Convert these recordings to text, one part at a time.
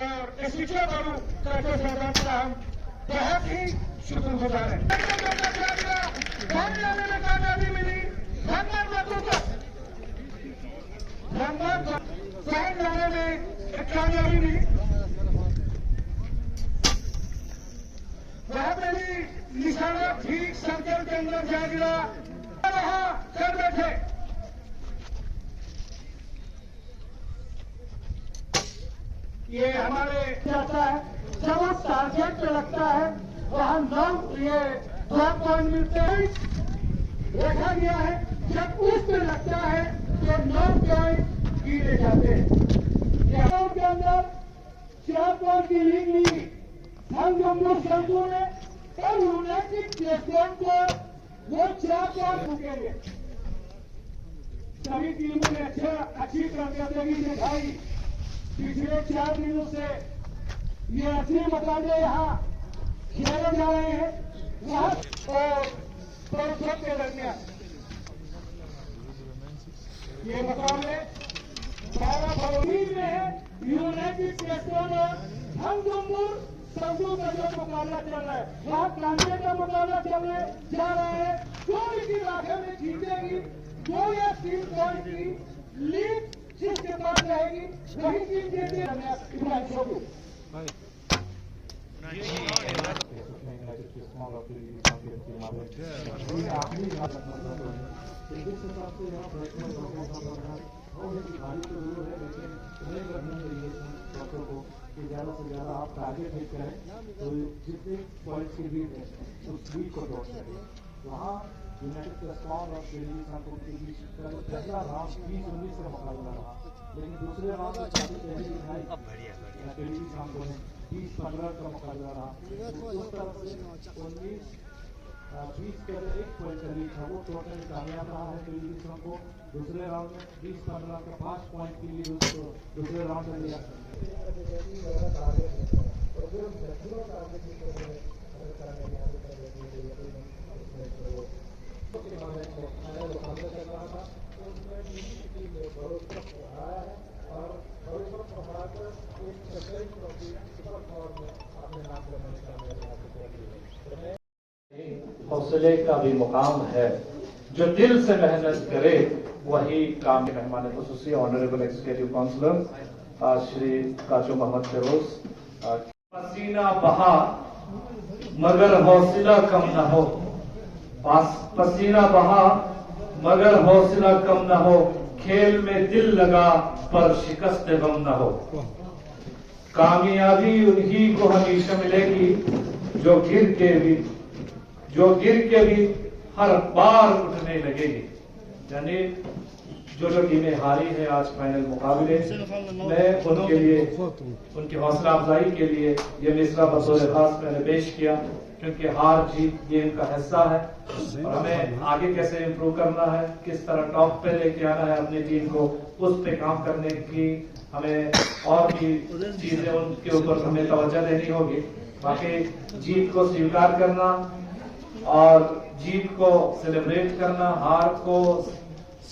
और शिक्षा करूँ करके सरकार का हम बहुत ही शुक्रगुजार हैं। में कामयाबी मिली शहर जाने में कामयाबी मिली। वहां पे भी निशाना ठीक सर्कल के अंदर जा गिरा, वहां कर बैठे। ये हमारे जाता है जब वो टारगेट पे लगता है वहां 9 ये 2 पॉइंट मिलते हैं। देखा गया है जब उस पे लगता है तो 9 पॉइंट गिरे जाते हैं। के अंदर 4 पॉइंट की लीड ली हम जम्मू संघों ने और यूनाइटेड प्लेटफॉर्म को वो 4 पॉइंट रुकेंगे। सभी टीमों ने अच्छी कारकर्दगी दिखाई। पिछले 4 दिनों से ये असली मुकाबले यहाँ खेले जा रहे हैं वहाँ और परसों के दरमियान ये मुकाबले 12 फरवरी में है। यूनाइटेड प्लेटफॉर्म और हम जम्मू संघों का जो मुकाबला चल रहा है वहाँ कांटे का मुकाबला चलने जा रहा है। जो इसी इलाके में जीतेगी 2 या 3 पॉइंट की लीड जिसके पास रहेगी वही टीम जीतेगी। ज्यादा से ज्यादा आप टारगेट हिट करें तो जितने पॉइंट्स की लीड है उस लीड को तोड़ सकें। वहाँ यूनाइटेड प्लेटफॉर्म और दिल्ली संघों के बीच का जो पहला राउंड 20-19 का मुकाबला रहा, लेकिन दूसरे राउंड में काफी तेजी दिखाई दिल्ली संघों ने 20-15 का मुकाबला रहा। उस तरह से 19-20 के 1 पॉइंट का लीड था वो टोटल कामयाब रहा है दिल्ली संघ को। दूसरे राउंड में 20-15 का 5 पॉइंट की लीड उसको दूसरे राउंड में लिया। हौसले का भी मुकाम है, जो दिल से मेहनत करे वही काम। मेहमान खुसूसी ऑनरेबल एग्जीक्यूटिव काउंसलर श्री काचो मोहम्मद फिरोज। पसीना बहा मगर हौसला कम न हो, पसीना बहा मगर हौसला कम न हो, खेल में दिल लगा पर शिकस्त गम न हो। कामयाबी उन्हीं को हमेशा मिलेगी जो गिर के भी हर बार उठने लगेगी। यानी जो टीमें हारी है आज फाइनल मुकाबले में, उनके लिए उनकी हौसला अफजाई के लिए ये मिसरा बतौर खास मैंने पेश किया, क्योंकि हार जीत गेम का हिस्सा है और हमें आगे कैसे इम्प्रूव करना है, किस तरह टॉप पे लेके आना है अपनी टीम को, उस पे काम करने की हमें और भी चीजें उनके ऊपर हमें तवज्जो देनी होगी। बाकी जीत को स्वीकार करना और जीत को सेलिब्रेट करना, हार को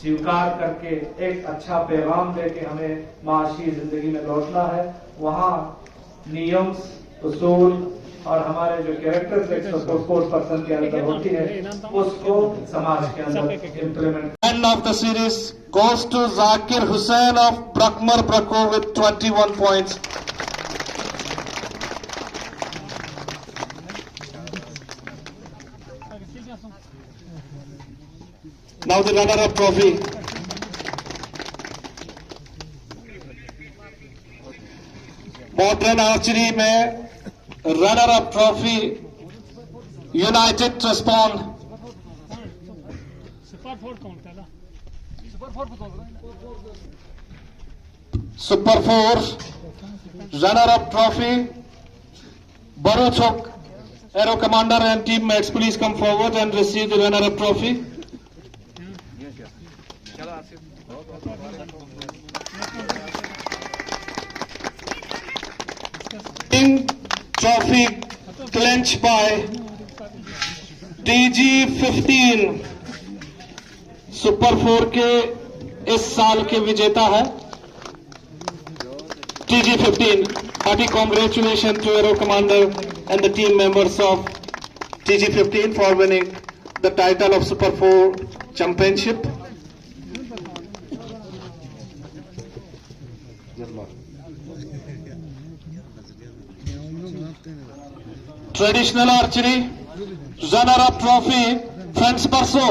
स्वीकार करके एक अच्छा पैगाम लेके हमें माशी जिंदगी में लौटना है। वहाँ नियम, उसूल और हमारे जो कैरेक्टर स्पोर्ट्स पर्सन के अंदर होती है उसको समाज के अंदर implement. End of the series goes to Zakir Hussain of Brakmar Brako with 21 points. Now the runner-up trophy. Modern archery में रनर-अप ट्रॉफी यूनाइटेड ट्रेस्पॉन। Super 4 runner-up trophy Baruchok Aero Commander and teammates, please come forward and receive the runner-up trophy. Trophy clinched by TG15, super 4 के इस साल के विजेता है TG15। Hearty congratulations to Aero Commander and the team members of TG15 for winning the title of Super 4 Championship. Traditional archery, runner-up trophy, Friends Barso.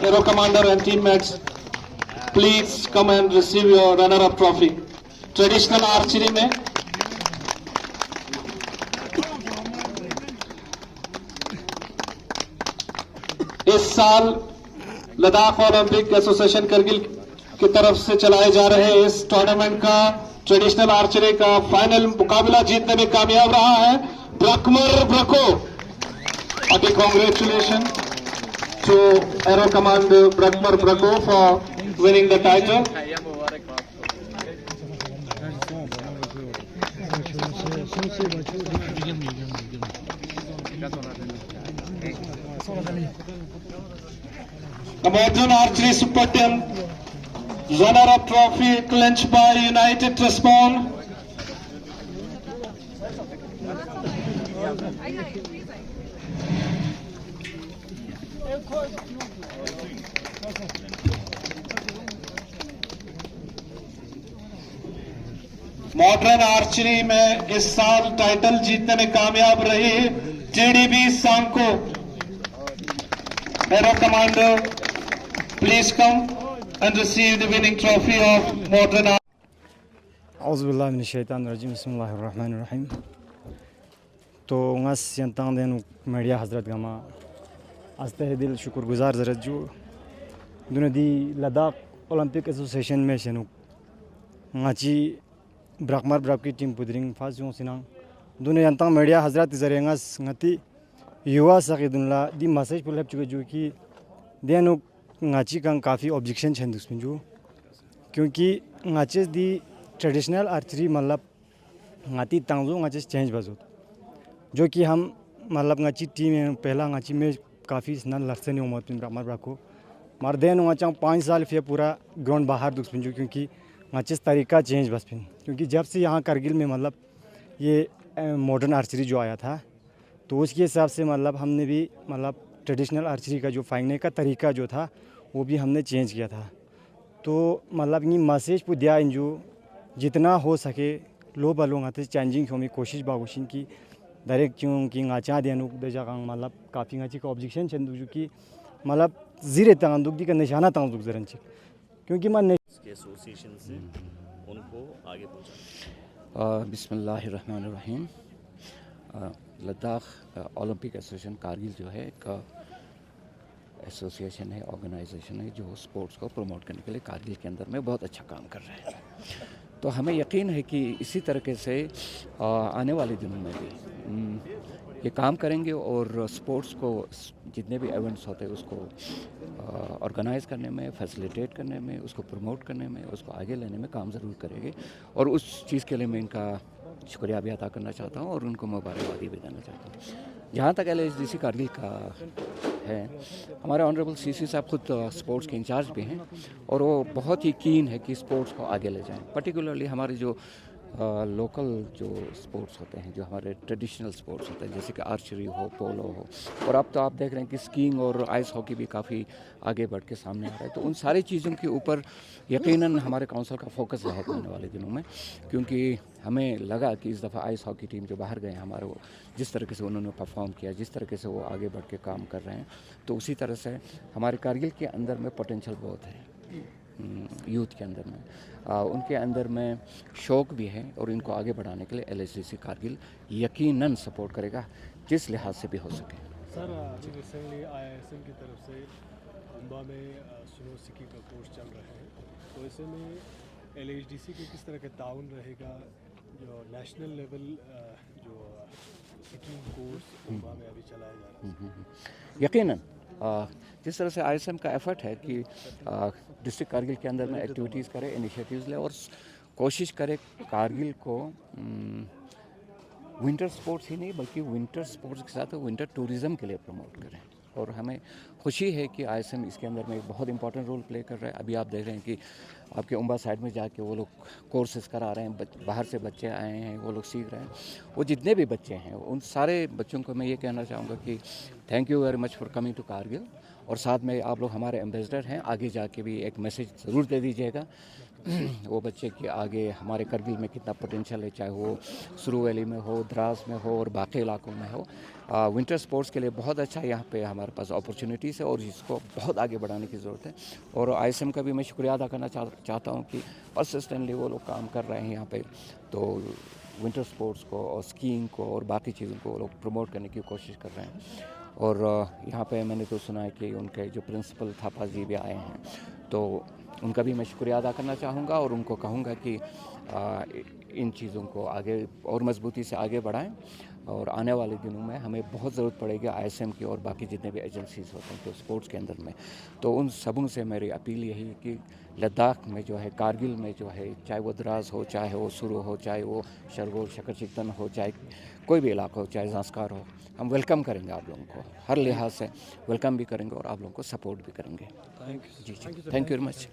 Aero Commander and teammates, please come and receive your runner-up trophy. Traditional archery में इस साल Ladakh Olympic association Kargil की तरफ से चलाए जा रहे इस टूर्नामेंट का ट्रेडिशनल आर्चरी का फाइनल मुकाबला जीतने में कामयाब रहा है ब्रकमर ब्रको। अभी कांग्रेचुलेशन टू एरो कमांडर ब्रकमर ब्रको for winning the title. The Modern Archery Super 10 runner-up trophy clinched by United Respond. Modern archery में इस साल टाइटल जीतने में कामयाब रही TDB सांको। Aero Commander, please come and receive the winning trophy of Modern Archery. Auzubillahi minash-shaytanir-rajim. Bismillahir-rahmanir-rahim. तो ngas yantang den media hazrat gama aste dil शुक्रगुजार जरत जो दुने दी लद्दाख ओलंपिक एसोसिएशन में शनु ngachi ब्रकमर ब्रक की टीम पुदरिंग फाजों सिनांग दुने यंतंग मीडिया हजरत जरेंगस ngati युवा सकीदुल्ला दी message pull चुके जो कि देनु ngachi का काफ़ी ऑब्जेक्शन छन दुस्मिन जो क्योंकि ngachi दी ट्रेडिशनल आर्चरी मतलब ngati तंगजो ngachi चेंज बजो जो कि हम मतलब ngachi टीम में पहला ngachi में काफ़ी स्नान लड़से नहीं उम्मीद में ब्रकमर ब्रको मार देनु ngachi 5 साल फिर पूरा ग्राउंड बाहर दुस्मिन जो क्योंकि ngachi तरीका चेंज बस पिन क्योंकि जब से यहाँ करगिल में मतलब ये मॉडर्न आर्चरी जो आया था तो उसके हिसाब से मतलब हमने भी मतलब ट्रेडिशनल आर्चरी का जो फाइंगने का तरीका जो था वो भी हमने चेंज किया था। तो मतलब ये मैसेज को दिया इन जो जितना हो सके लो बलों आते चेंजिंग होने कोशिश बागोशिन की डायरेक्ट क्योंकि आचा देनु दे जगह मतलब काफ़ी आची का ऑब्जेक्शन चंदू जो कि मतलब जीरे तंदुक दी का निशाना तंदुक जरंच क्योंकि मन के एसोसिएशन से उनको आगे पहुंचा। बिस्मिल्लाहिर्रहमानिर्रहीम। लद्दाख ओलंपिक एसोसिएशन कारगिल जो है एक एसोसिएशन है, ऑर्गेनाइजेशन है जो स्पोर्ट्स को प्रमोट करने के लिए कारगिल के अंदर में बहुत अच्छा काम कर रहे हैं। तो हमें यकीन है कि इसी तरीके से आने वाले दिनों में भी ये काम करेंगे और स्पोर्ट्स को जितने भी इवेंट्स होते हैं उसको ऑर्गेनाइज करने में, फैसिलिटेट करने में, उसको प्रमोट करने में, उसको आगे लेने में काम ज़रूर करेंगे। और उस चीज़ के लिए मैं इनका शुक्रिया भी अदा करना चाहता हूँ और उनको मुबारकबादी भी देना चाहता हूँ। जहाँ तक LHDC कारगिल का है, हमारे ऑनरेबल CC साहब खुद स्पोर्ट्स के इंचार्ज भी हैं और वो बहुत ही कीन है कि स्पोर्ट्स को आगे ले जाएं। पर्टिकुलरली हमारे जो लोकल जो स्पोर्ट्स होते हैं, जो हमारे ट्रेडिशनल स्पोर्ट्स होते हैं जैसे कि आर्चरी हो, पोलो हो, और अब तो आप देख रहे हैं कि स्कीइंग और आइस हॉकी भी काफ़ी आगे बढ़ के सामने आ रहा है। तो उन सारी चीज़ों के ऊपर यकीनन हमारे काउंसिल का फोकस रहेगा आने वाले दिनों में, क्योंकि हमें लगा कि इस दफ़ा आइस हॉकी टीम जो बाहर गए हमारे, वो जिस तरीके से उन्होंने परफॉर्म किया, जिस तरीके से वो आगे बढ़ के काम कर रहे हैं, तो उसी तरह से हमारे कारगिल के अंदर में पोटेंशियल बहुत है, यूथ के अंदर में उनके अंदर में शौक़ भी है और इनको आगे बढ़ाने के लिए LHDC कारगिल यकीनन सपोर्ट करेगा जिस लिहाज से भी हो सके। सर अभी रिसेंटली IISM की तरफ से उम्बा में स्नो स्की का कोर्स चल रहे हैं, तो ऐसे में LHDC के किस तरह का ताउन रहेगा जो नेशनल लेवल जो स्कीइंग कोर्स उम्बा में अभी चलाया जा रहा है? यकीनन जिस तरह से IISM का एफर्ट है कि डिस्ट्रिक्ट कारगिल के अंदर में एक्टिविटीज़ करे, इनिशिएटिव्स ले और कोशिश करे कारगिल को विंटर स्पोर्ट्स ही नहीं बल्कि विंटर स्पोर्ट्स के साथ विंटर टूरिज़्म के लिए प्रमोट करें। और हमें खुशी है कि आईएसएम इसके अंदर में एक बहुत इंपॉर्टेंट रोल प्ले कर रहा है। अभी आप देख रहे हैं कि आपके उम्बा साइड में जाके वो लोग कोर्सेज करा रहे हैं, बाहर से बच्चे आए हैं, वो लोग सीख रहे हैं। वो जितने भी बच्चे हैं उन सारे बच्चों को मैं ये कहना चाहूँगा कि thank you very much for coming to Kargil. और साथ में आप लोग हमारे एम्बेसडर हैं, आगे जाके भी एक मैसेज ज़रूर दे दीजिएगा वो बच्चे कि आगे हमारे करगिल में कितना पोटेंशियल है, चाहे वो सुरू वैली में हो, द्रास में हो और बाकी इलाकों में हो। विंटर स्पोर्ट्स के लिए बहुत अच्छा यहाँ पे हमारे पास अपॉर्चुनिटीज़ है और इसको बहुत आगे बढ़ाने की ज़रूरत है। और आईएसएम का भी मैं शुक्रिया अदा करना चाहता हूँ कि परसिस्टेंटली वो लोग काम कर रहे हैं यहाँ पे, तो विंटर स्पोर्ट्स को और स्कीइंग को और बाकी चीज़ों को वो लोग प्रमोट करने की कोशिश कर रहे हैं। और यहाँ पे मैंने तो सुना है कि उनके जो प्रिंसिपल थापा जी भी आए हैं, तो उनका भी मैं शुक्रिया अदा करना चाहूँगा और उनको कहूँगा कि इन चीज़ों को आगे और मजबूती से आगे बढ़ाएं। और आने वाले दिनों में हमें बहुत ज़रूरत पड़ेगी आईएसएम की और बाकी जितने भी एजेंसीज होते हैं तो स्पोर्ट्स के अंदर में, तो उन सबों से मेरी अपील यही है कि लद्दाख में जो है, कारगिल में जो है, चाहे वो द्रास हो, चाहे वो सुरू हो, चाहे वो शरगोल शकर चिकन हो, चाहे कोई भी इलाका हो, चाहे ज़ांस्कार हो, हम वेलकम करेंगे आप लोगों को, हर लिहाज से वेलकम भी करेंगे और आप लोगों को सपोर्ट भी करेंगे। जी, थैंक यू वेरी मच।